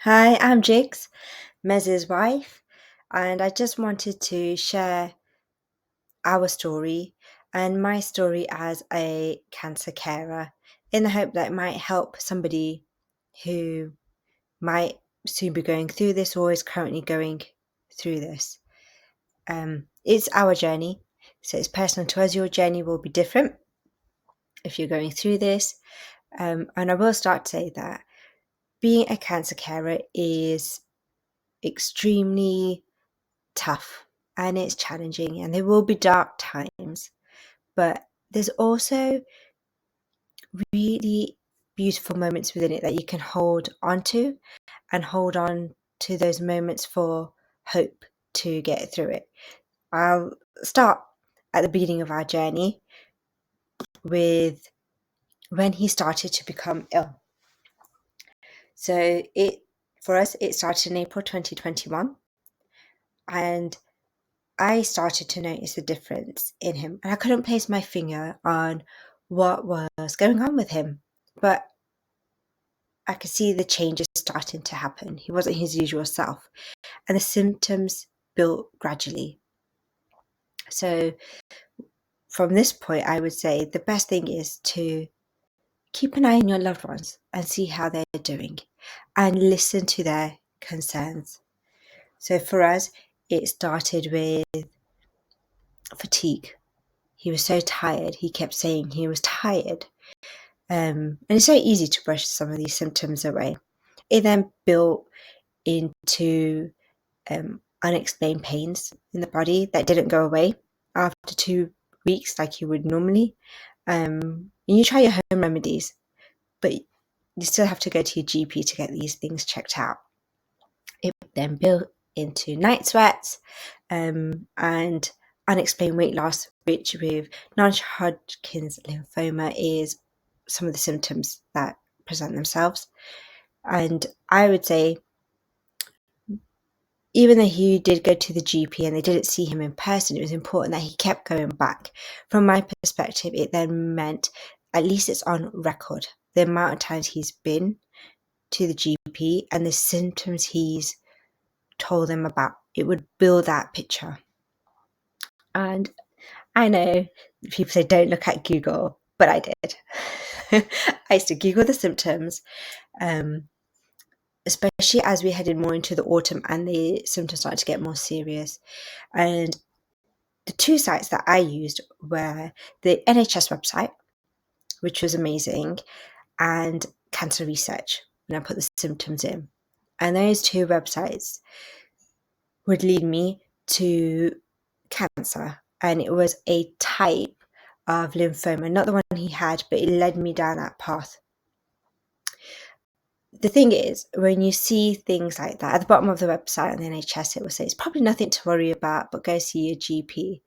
Hi, I'm Jigs, Mez's wife, and I just wanted to share our story and my story as a cancer carer in the hope that it might help somebody who might soon be going through this or is currently going through this. It's our journey, so it's personal to us. Your journey will be different if you're going through this. And I will start to say that being a cancer carer is extremely tough and it's challenging, and there will be dark times, but there's also really beautiful moments within it that you can hold on to and hold on to those moments for hope to get through it. I'll start at the beginning of our journey with when he started to become ill. So for us, it started in April 2021, and I started to notice the difference in him, and I couldn't place my finger on what was going on with him, but I could see the changes starting to happen. He wasn't his usual self, and the symptoms built gradually. So from this point, I would say the best thing is to keep an eye on your loved ones and see how they're doing and listen to their concerns. So for us, it started with fatigue. He was so tired. He kept saying he was tired. And it's so easy to brush some of these symptoms away. It then built into unexplained pains in the body that didn't go away after 2 weeks like you would normally. And you try your home remedies, but you still have to go to your GP to get these things checked out. It then built into night sweats and unexplained weight loss, which with non-Hodgkin's lymphoma is some of the symptoms that present themselves. And I would say, even though he did go to the GP and they didn't see him in person, it was important that he kept going back. From my perspective, it then meant at least it's on record, the amount of times he's been to the GP and the symptoms he's told them about. It would build that picture. And I know people say don't look at Google, but I did. I used to Google the symptoms, especially as we headed more into the autumn and the symptoms started to get more serious. And the two sites that I used were the NHS website, which was amazing, and Cancer Research, when I put the symptoms in. And those two websites would lead me to cancer, and it was a type of lymphoma, not the one he had, but it led me down that path. The thing is, when you see things like that, at the bottom of the website on the NHS, it will say it's probably nothing to worry about, but go see your GP.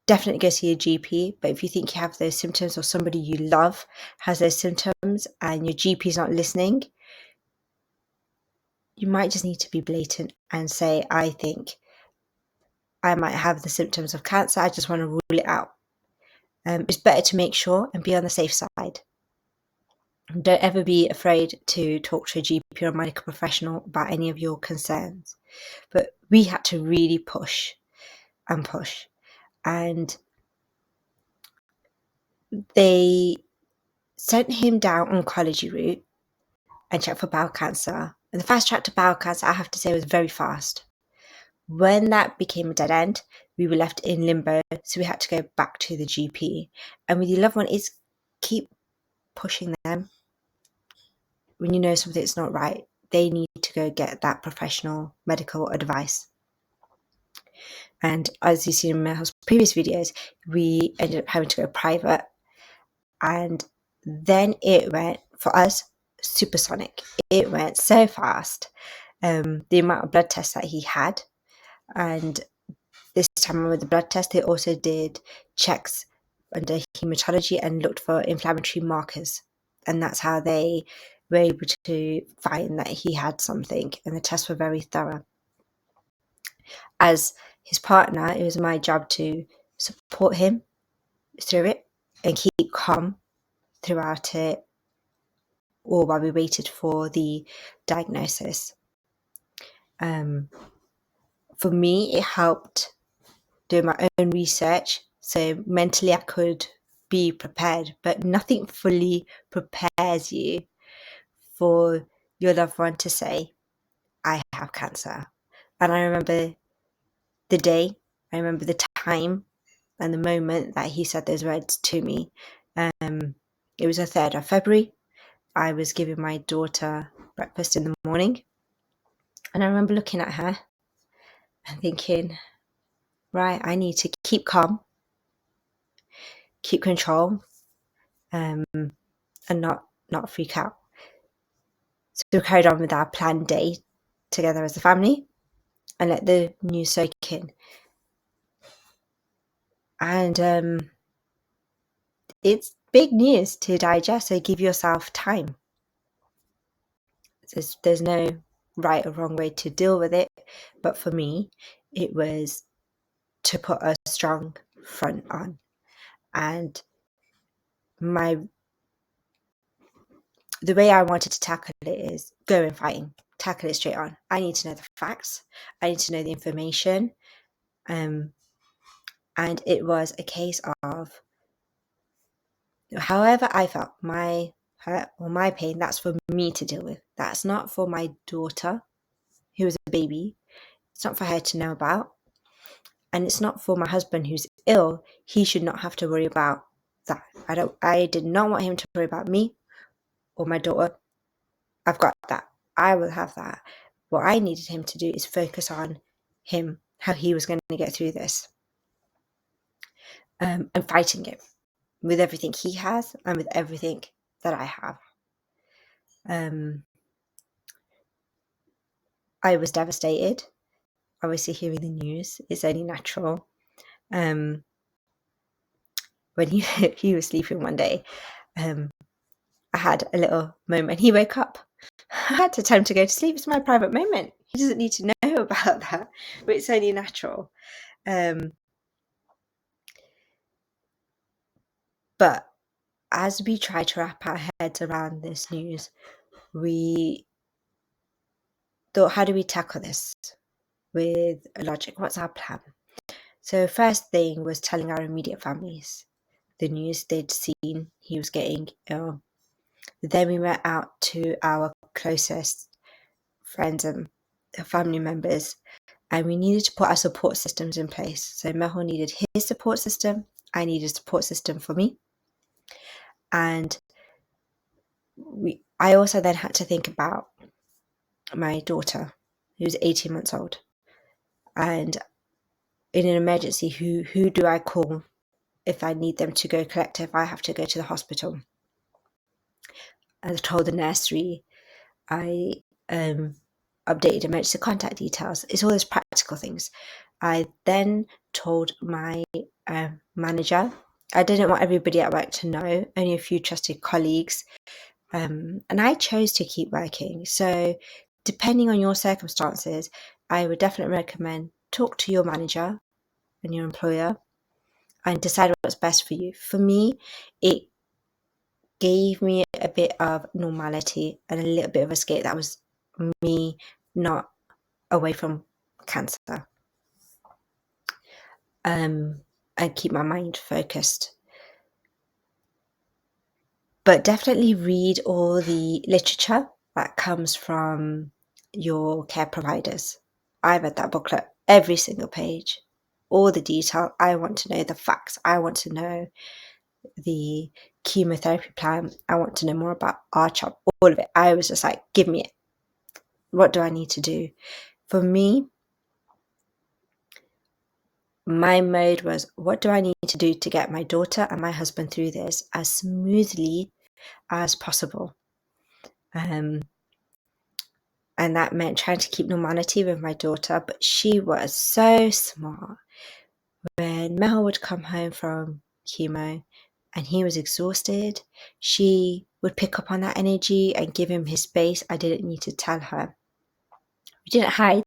Definitely go see your GP, but if you think you have those symptoms or somebody you love has those symptoms and your GP is not listening, you might just need to be blatant and say, I think I might have the symptoms of cancer. I just want to rule it out. It's better to make sure and be on the safe side. Don't ever be afraid to talk to a GP or a medical professional about any of your concerns. But we had to really push and push. And they sent him down oncology route and checked for bowel cancer. And the fast track to bowel cancer, I have to say, was very fast. When that became a dead end, we were left in limbo, so we had to go back to the GP. And with your loved one, is keep pushing them. When you know something's not right, they need to go get that professional medical advice. And as you've seen in Mel's previous videos, we ended up having to go private. And then it went, for us, supersonic. It went so fast. The amount of blood tests that he had. And this time with the blood test, they also did checks under hematology and looked for inflammatory markers. And that's how they were able to find that he had something. And the tests were very thorough. As his partner, it was my job to support him through it and keep calm throughout it. or while we waited for the diagnosis. For me, it helped do my own research, so mentally I could be prepared, but nothing fully prepares you for your loved one to say, I have cancer. And I remember the day, I remember the time and the moment that he said those words to me. It was the 3rd of February. I was giving my daughter breakfast in the morning. And I remember looking at her and thinking, right, I need to keep calm, keep control, and not freak out. So we carried on with our planned day together as a family and let the news soak in. And it's big news to digest, so give yourself time. There's no right or wrong way to deal with it, but for me, it was to put a strong front on. And the way I wanted to tackle it is go and fighting, tackle it straight on. I need to know the facts. I need to know the information. And it was a case of, however I felt, my hurt or my pain, that's for me to deal with. That's not for my daughter, who was a baby. It's not for her to know about. And it's not for my husband, who's ill. He should not have to worry about that. I did not want him to worry about me or my daughter. I've got that. I will have that. What I needed him to do is focus on him, how he was going to get through this, and fighting it with everything he has and with everything that I have. I was devastated. Obviously, hearing the news is only natural. When he was sleeping one day, I had a little moment. He woke up. I had to tell him to go to sleep. It's my private moment. He doesn't need to know about that, but it's only natural. But as we try to wrap our heads around this news, we thought, how do we tackle this with logic? What's our plan? So first thing was telling our immediate families the news they'd seen he was getting ill. Then we went out to our closest friends and family members, and we needed to put our support systems in place. So Mehul needed his support system. I needed a support system for me. And I also then had to think about my daughter, who's 18 months old. And in an emergency, who do I call if I need them to go collect her, if I have to go to the hospital? I told the nursery. I updated emergency contact details. It's all those practical things. I then told my manager. I didn't want everybody at work to know, only a few trusted colleagues. And I chose to keep working. So depending on your circumstances, I would definitely recommend talk to your manager and your employer and decide what's best for you. For me, it gave me a bit of normality and a little bit of escape. That was me not away from cancer. And keep my mind focused. But definitely read all the literature that comes from your care providers. I read that booklet, every single page, all the detail. I want to know the facts. I want to know the chemotherapy plan. I want to know more about RCHOP, all of it. I was just like, give me it. What do I need to do? For me, my mode was, what do I need to do to get my daughter and my husband through this as smoothly as possible? And that meant trying to keep normality with my daughter, but she was so smart. When Mel would come home from chemo and he was exhausted, she would pick up on that energy and give him his space. I didn't need to tell her. We didn't hide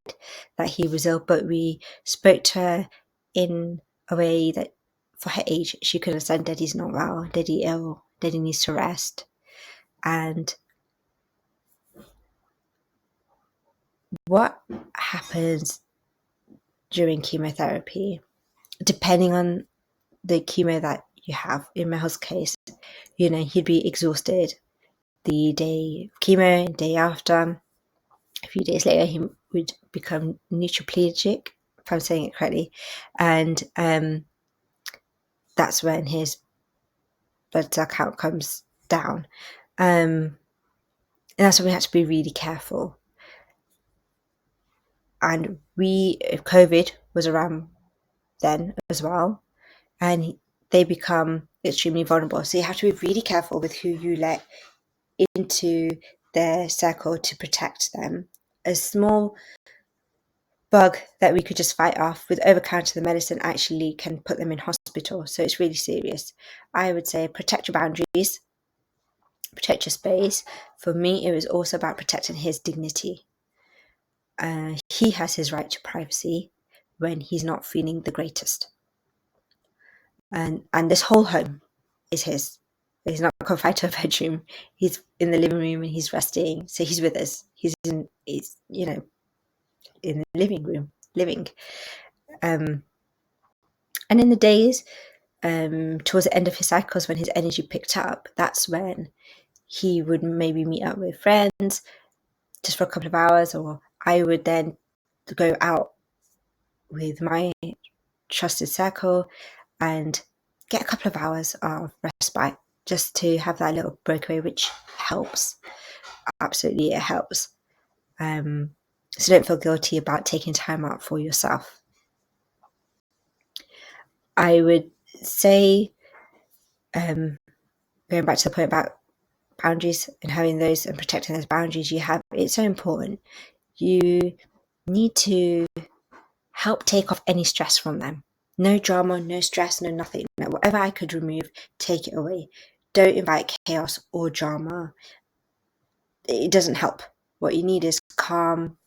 that he was ill, but we spoke to her in a way that for her age, she could have said, Daddy's not well, Daddy ill, Daddy needs to rest. And what happens during chemotherapy, depending on the chemo that you have. In Mel's case, he'd be exhausted the day of chemo, day after. A few days later, he would become neutroplegic, if I'm saying it correctly, and that's when his blood cell count comes down. And that's when we had to be really careful. And COVID was around then as well, and they become extremely vulnerable. So you have to be really careful with who you let into their circle to protect them. A small bug that we could just fight off with over-counter the medicine actually can put them in hospital. So it's really serious. I would say protect your boundaries, protect your space. For me, it was also about protecting his dignity. He has his right to privacy when he's not feeling the greatest. And this whole home is his. He's not confined to a bedroom. He's in the living room and he's resting. So he's with us. He's in the living room, living. And in the days towards the end of his cycles, when his energy picked up, that's when he would maybe meet up with friends just for a couple of hours, or I would then go out with my trusted circle and get a couple of hours of respite just to have that little breakaway, which helps. Absolutely, it helps. So don't feel guilty about taking time out for yourself. I would say, going back to the point about boundaries and having those and protecting those boundaries you have, it's so important. You need to help take off any stress from them. No drama, no stress, no nothing. No, whatever I could remove, take it away. Don't invite chaos or drama. It doesn't help. What you need is calm.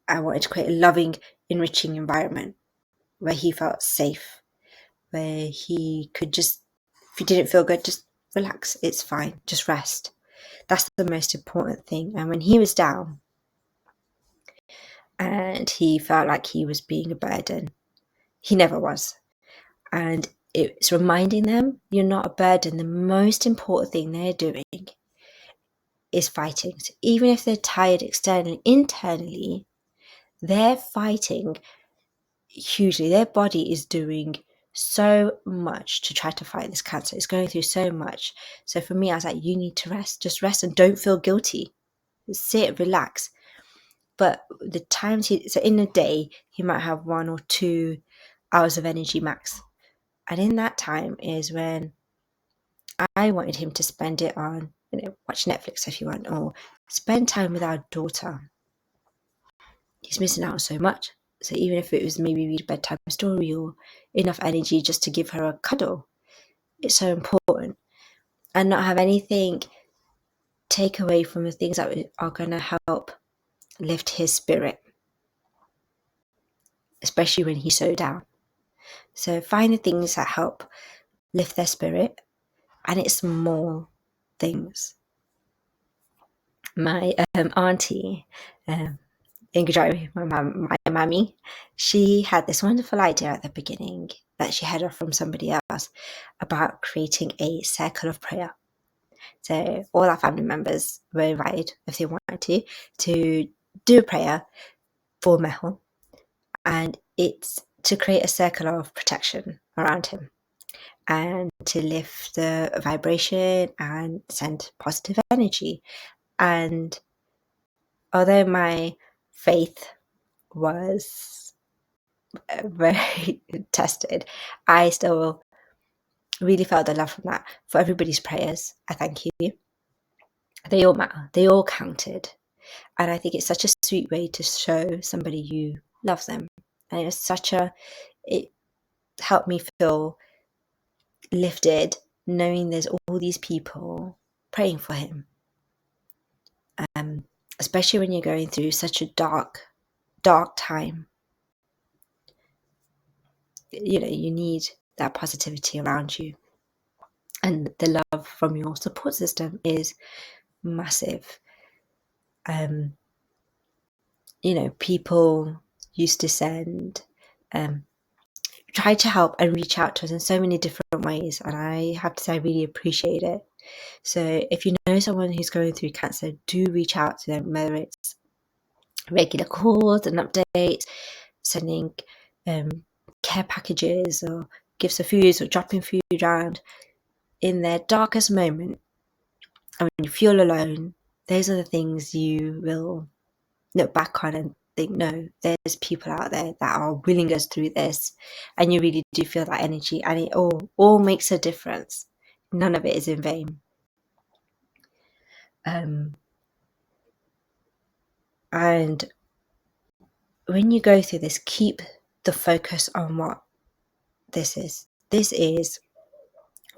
I wanted to create a loving, enriching environment where he felt safe, where he could just, if he didn't feel good, just relax. It's fine. Just rest. That's the most important thing. And when he was down and he felt like he was being a burden, he never was. And it's reminding them you're not a burden. The most important thing they're doing is fighting. So even if they're tired externally, internally, they're fighting hugely. Their body is doing so much to try to fight this cancer. It's going through so much. So for me, I was like, you need to rest. Just rest and don't feel guilty. Sit, relax. But the times so in a day, he might have 1 or 2 hours of energy max. And in that time is when I wanted him to spend it on, watch Netflix if you want, or spend time with our daughter. He's missing out on so much. So even if it was maybe read a bedtime story or enough energy just to give her a cuddle, it's so important. And not have anything take away from the things that are going to help lift his spirit, especially when he's so down. So find the things that help lift their spirit, and it's small things. My auntie, Ingajari, my mammy, she had this wonderful idea at the beginning that she heard from somebody else about creating a circle of prayer. So all our family members were invited, if they wanted to do a prayer for Mehul, and it's to create a circle of protection around him and to lift the vibration and send positive energy. And although my faith was very tested, I still really felt the love from that. For everybody's prayers, I thank you. They all matter. They all counted. And I think it's such a sweet way to show somebody you love them. And it helped me feel lifted knowing there's all these people praying for him. Especially when you're going through such a dark time. You need that positivity around you. And the love from your support system is massive. people used to try to help and reach out to us in so many different ways, and I have to say I really appreciate it. So if you know someone who's going through cancer, do reach out to them, whether it's regular calls and updates, sending care packages or gifts of foods or dropping food around. In their darkest moment, and when you feel alone, those are the things you will look back on and think, no, there's people out there that are willing us through this, and you really do feel that energy, and it all makes a difference. None of it is in vain. And when you go through this, keep the focus on what this is. This is,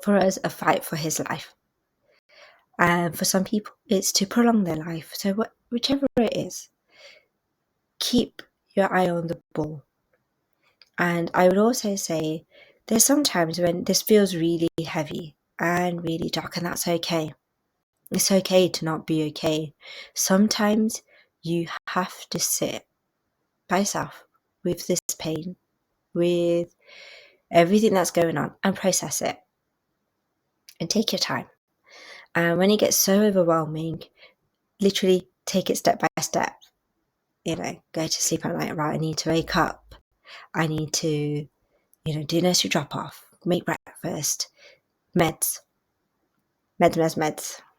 for us, a fight for his life. And for some people, it's to prolong their life. So whichever it is, keep your eye on the ball. And I would also say there's sometimes when this feels really heavy and really dark, and that's okay. It's okay to not be okay. Sometimes you have to sit by yourself with this pain, with everything that's going on, and process it. And take your time. And when it gets so overwhelming, literally take it step by step. Go to sleep at night, right? I need to wake up. I need to, do nursery drop off, make breakfast, meds.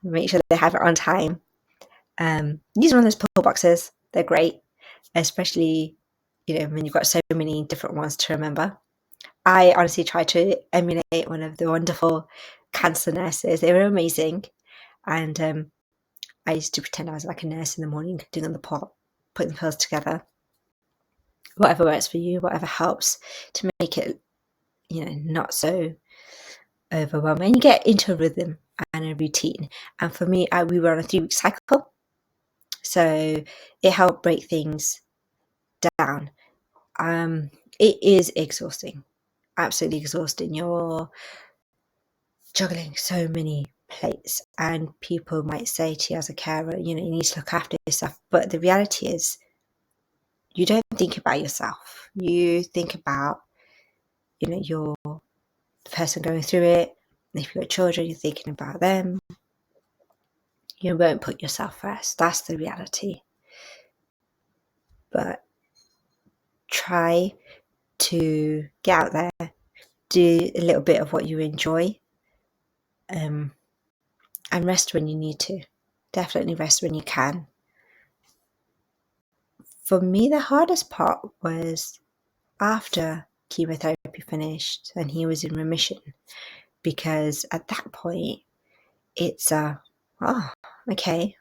Make sure they have it on time. Use one of those pull boxes. They're great, especially, when you've got so many different ones to remember. I honestly try to emulate one of the wonderful cancer nurses. They were amazing. And I used to pretend I was like a nurse in the morning, doing on the pot, putting the pills together. Whatever works for you, whatever helps to make it, not so overwhelming. And you get into a rhythm and a routine. And for me, we were on a 3-week cycle. So it helped break things down. It is exhausting, absolutely exhausting. You're juggling so many plates, and people might say to you as a carer, you need to look after yourself. But the reality is, you don't think about yourself. You think about, you're the person going through it. If you've got children, you're thinking about them. You won't put yourself first. That's the reality. But try to get out there, do a little bit of what you enjoy, and rest when you need to. Definitely rest when you can. For me, the hardest part was after chemotherapy finished and he was in remission, because at that point it's okay,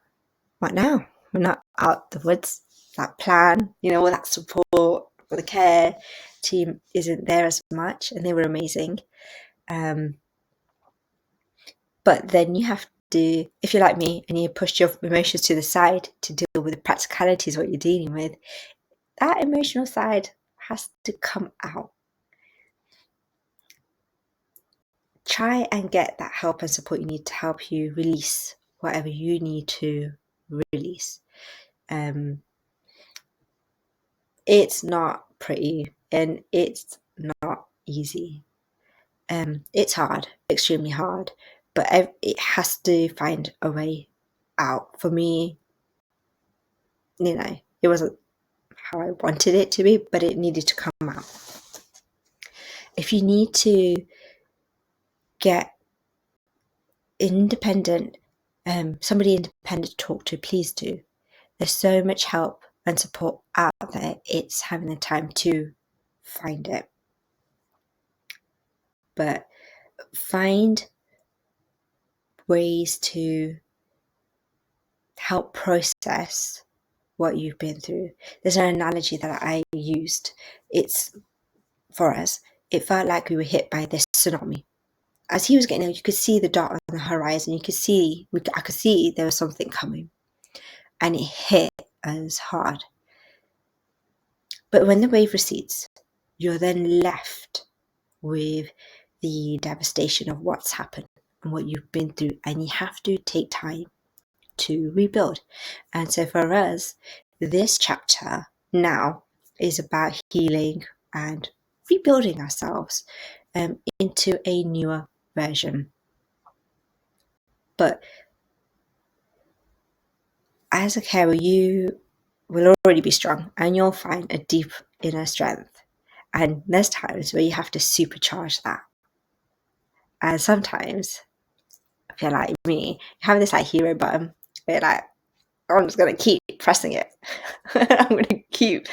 what now? We're not out the woods. That plan, all that support for the care team isn't there as much, and they were amazing. But then you have to, if you're like me and you push your emotions to the side to deal with the practicalities of what you're dealing with, that emotional side has to come out. Try and get that help and support you need to help you release whatever you need to release. It's not pretty and it's not easy. It's hard, extremely hard, but it has to find a way out. For me, it wasn't how I wanted it to be, but it needed to come out. If you need to get somebody independent to talk to, please do. There's so much help and support out there. It's having the time to find it. But find ways to help process what you've been through. There's an analogy that I used. It's, for us, it felt like we were hit by this tsunami. As he was getting ill, you could see the dot on the horizon. I could see there was something coming, and it hit us hard. But when the wave recedes, you're then left with the devastation of what's happened and what you've been through, and you have to take time to rebuild. And so for us, this chapter now is about healing and rebuilding ourselves into a newer version. But as a carer, you will already be strong and you'll find a deep inner strength. And there's times where you have to supercharge that. And sometimes, if you're like me, you have this like hero button where you're like, I'm just going to keep pressing it. I'm going to keep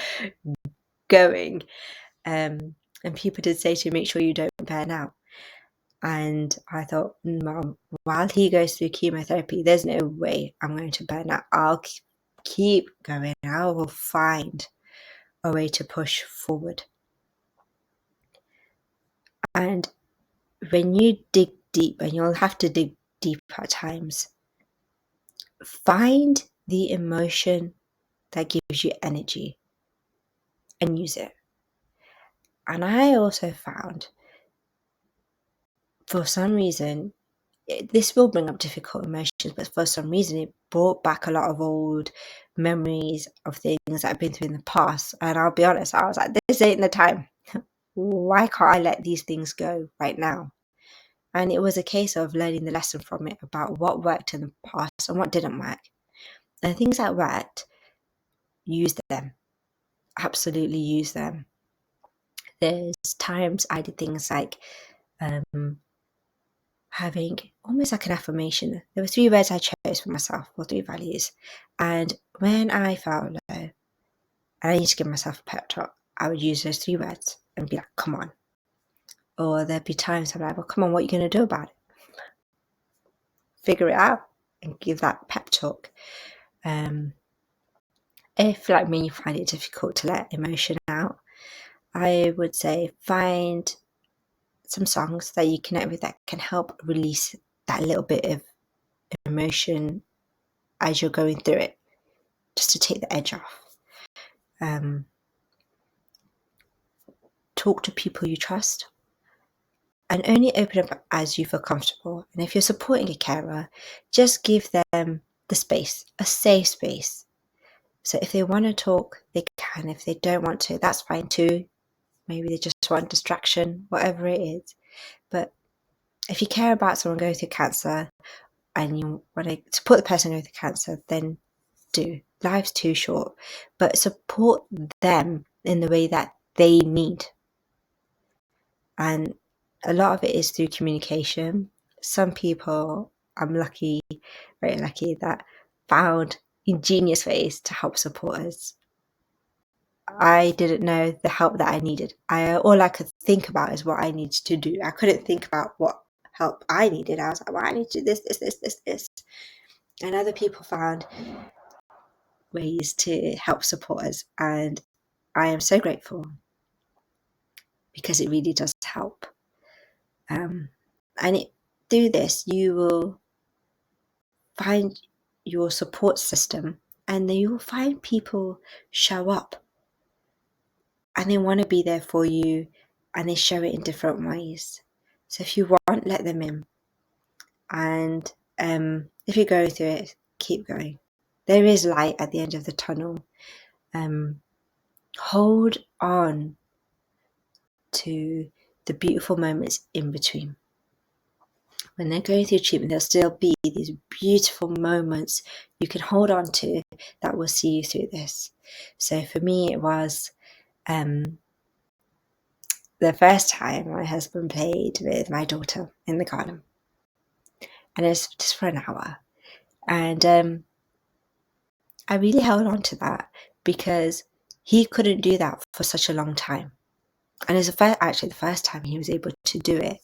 going. And people did say to me, make sure you don't burn out. And I thought, Mom, while he goes through chemotherapy, there's no way I'm going to burn out. I'll keep going. I will find a way to push forward. And when you dig deep, and you'll have to dig deep at times, find the emotion that gives you energy and use it. And I also found, for some reason, this will bring up difficult emotions, but for some reason it brought back a lot of old memories of things that I've been through in the past. And I'll be honest, I was like, this ain't the time. Why can't I let these things go right now? And it was a case of learning the lesson from it about what worked in the past and what didn't work. And things that worked, use them. Absolutely use them. There's times I did things like having almost like an affirmation. There were 3 words I chose for myself, or 3 values. And when I felt low and I need to give myself a pep talk, I would use those 3 words and be like, come on. Or there'd be times I'm like, well, come on, what are you going to do about it? Figure it out and give that pep talk. If, like me, you find it difficult to let emotion out, I would say find some songs that you connect with that can help release that little bit of emotion as you're going through it, just to take the edge off. Talk to people you trust, and only open up as you feel comfortable. And if you're supporting a carer, just give them the space, a safe space. So if they want to talk, they can. If they don't want to, that's fine too. Maybe they just want distraction, whatever it is. But if you care about someone going through cancer and you want to support the person going through cancer, then do. Life's too short. But support them in the way that they need. And a lot of it is through communication. Some people, I'm lucky, very lucky, that found ingenious ways to help support us. I didn't know the help that I needed. All I could think about is what I needed to do. I couldn't think about what help I needed. I was like, well, I need to do this. And other people found ways to help support us. And I am so grateful because it really does help. And through this, you will find your support system, and then you will find people show up and they want to be there for you, and they show it in different ways. So if you want, let them in. And if you're going through it, keep going. There is light at the end of the tunnel. Hold on to the beautiful moments in between. When they're going through treatment, there'll still be these beautiful moments you can hold on to that will see you through this. So for me, it was the first time my husband played with my daughter in the garden. And it was just for an hour. And I really held on to that because he couldn't do that for such a long time. And it's actually the first time he was able to do it.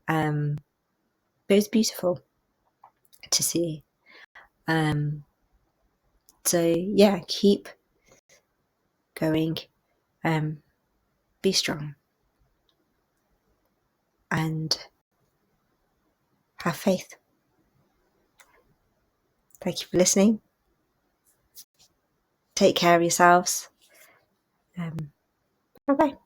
But it was beautiful to see. So yeah, keep going. Be strong. And have faith. Thank you for listening. Take care of yourselves. Bye-bye.